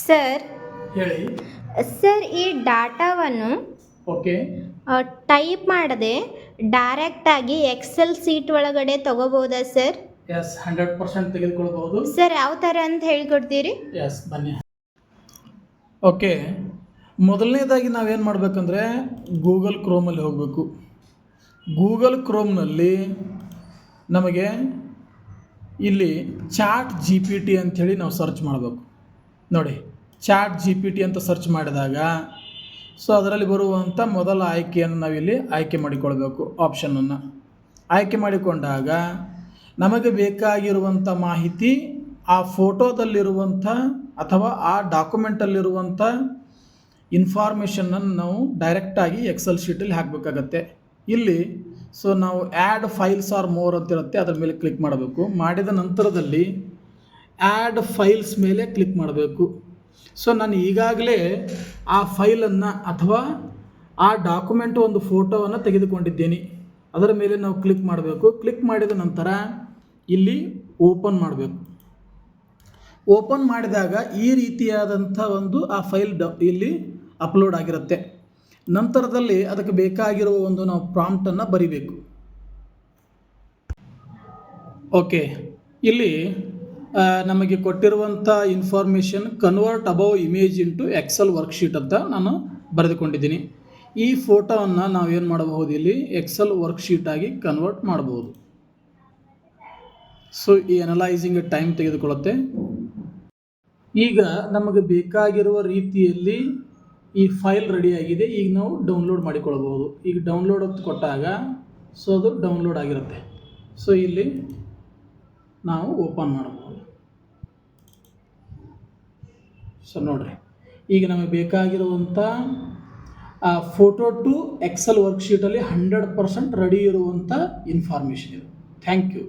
Sir ಹೇಳಿ. Sir ಈ ಡಾಟಾವನ್ನು ಓಕೆ. ಟೈಪ್ ಮಾಡದೆ ಡೈರೆಕ್ಟಾಗಿ ಎಕ್ಸೆಲ್ ಸೀಟ್ ಒಳಗಡೆ ತಗೋಬೋದಾ ಸರ್? ಎಸ್, 100% ತೆಗೆದುಕೊಳ್ಬಹುದು. ಸರ್ ಯಾವ ಥರ ಅಂತ ಹೇಳ್ಕೊಡ್ತೀರಿ? ಎಸ್, ಬನ್ನಿ. ಓಕೆ, ಮೊದಲನೇದಾಗಿ ನಾವೇನು ಮಾಡಬೇಕಂದ್ರೆ ಗೂಗಲ್ ಕ್ರೋಮಲ್ಲಿ ಹೋಗಬೇಕು. ಗೂಗಲ್ ಕ್ರೋಮ್ನಲ್ಲಿ ನಮಗೆ ಇಲ್ಲಿ ಚಾಟ್ ಜಿ ಪಿ ಟಿ ಅಂಥೇಳಿ ನಾವು ಸರ್ಚ್ ಮಾಡಬೇಕು. ನೋಡಿ, ಚಾಟ್ ಜಿ ಪಿ ಟಿ ಅಂತ ಸರ್ಚ್ ಮಾಡಿದಾಗ ಸೊ ಅದರಲ್ಲಿ ಬರುವಂಥ ಮೊದಲ ಆಯ್ಕೆಯನ್ನು ನಾವಿಲ್ಲಿ ಆಯ್ಕೆ ಮಾಡಿಕೊಳ್ಬೇಕು. ಆಪ್ಷನನ್ನು ಆಯ್ಕೆ ಮಾಡಿಕೊಂಡಾಗ ನಮಗೆ ಬೇಕಾಗಿರುವಂಥ ಮಾಹಿತಿ ಆ ಫೋಟೋದಲ್ಲಿರುವಂಥ ಅಥವಾ ಆ ಡಾಕ್ಯುಮೆಂಟಲ್ಲಿರುವಂಥ ಇನ್ಫಾರ್ಮೇಷನನ್ನು ನಾವು ಡೈರೆಕ್ಟಾಗಿ ಎಕ್ಸೆಲ್ ಶೀಟಲ್ಲಿ ಹಾಕಬೇಕಾಗತ್ತೆ. ಇಲ್ಲಿ ಸೊ ನಾವು ಆ್ಯಡ್ ಫೈಲ್ಸ್ ಆರ್ ಮೋರ್ ಅಂತಿರುತ್ತೆ, ಅದರ ಮೇಲೆ ಕ್ಲಿಕ್ ಮಾಡಬೇಕು. ಮಾಡಿದ ನಂತರದಲ್ಲಿ ಆ್ಯಡ್ ಫೈಲ್ಸ್ ಮೇಲೆ ಕ್ಲಿಕ್ ಮಾಡಬೇಕು. ಸೊ ನಾನು ಈಗಾಗಲೇ ಆ ಫೈಲನ್ನು ಅಥವಾ ಆ ಡಾಕ್ಯುಮೆಂಟ್ ಒಂದು ಫೋಟೋವನ್ನು ತೆಗೆದುಕೊಂಡಿದ್ದೀನಿ. ಅದರ ಮೇಲೆ ನಾವು ಕ್ಲಿಕ್ ಮಾಡಬೇಕು. ಕ್ಲಿಕ್ ಮಾಡಿದ ನಂತರ ಇಲ್ಲಿ ಓಪನ್ ಮಾಡಬೇಕು. ಓಪನ್ ಮಾಡಿದಾಗ ಈ ರೀತಿಯಾದಂಥ ಒಂದು ಆ ಫೈಲ್ ಇಲ್ಲಿ ಅಪ್ಲೋಡ್ ಆಗಿರುತ್ತೆ. ನಂತರದಲ್ಲಿ ಅದಕ್ಕೆ ಬೇಕಾಗಿರುವ ಒಂದು ನಾವು ಪ್ರಾಂಪ್ಟನ್ನು ಬರಿಬೇಕು. ಓಕೆ, ಇಲ್ಲಿ ನಮಗೆ ಕೊಟ್ಟಿರುವಂಥ information convert above image into Excel worksheet ಅಂತ ನಾನು ಬರೆದುಕೊಂಡಿದ್ದೀನಿ. ಈ ಫೋಟೋವನ್ನು ನಾವೇನು ಮಾಡಬಹುದು, ಇಲ್ಲಿ ಎಕ್ಸೆಲ್ ವರ್ಕ್ಶೀಟಾಗಿ ಕನ್ವರ್ಟ್ ಮಾಡಬಹುದು. ಸೊ ಈ ಅನಲೈಸಿಂಗ್ ಟೈಮ್ ತೆಗೆದುಕೊಳ್ಳುತ್ತೆ. ಈಗ ನಮಗೆ ಬೇಕಾಗಿರುವ ರೀತಿಯಲ್ಲಿ ಈ ಫೈಲ್ ರೆಡಿಯಾಗಿದೆ. ಈಗ ನಾವು ಡೌನ್ಲೋಡ್ ಮಾಡಿಕೊಳ್ಳಬಹುದು. ಈಗ ಡೌನ್ಲೋಡ್ ಅಂತ ಕೊಟ್ಟಾಗ ಸೊ ಅದು ಡೌನ್ಲೋಡ್ ಆಗಿರುತ್ತೆ. ಸೊ ಇಲ್ಲಿ ನಾವು ಓಪನ್ ಮಾಡಬಹುದು. ಸೊ ನೋಡಿರಿ, ಈಗ ನಮಗೆ ಬೇಕಾಗಿರುವಂಥ ಫೋಟೋ ಟು ಎಕ್ಸೆಲ್ ವರ್ಕ್ಶೀಟಲ್ಲಿ 100% ರೆಡಿ ಇರುವಂಥ ಇನ್ಫಾರ್ಮೇಷನ್ ಇದು. Thank you.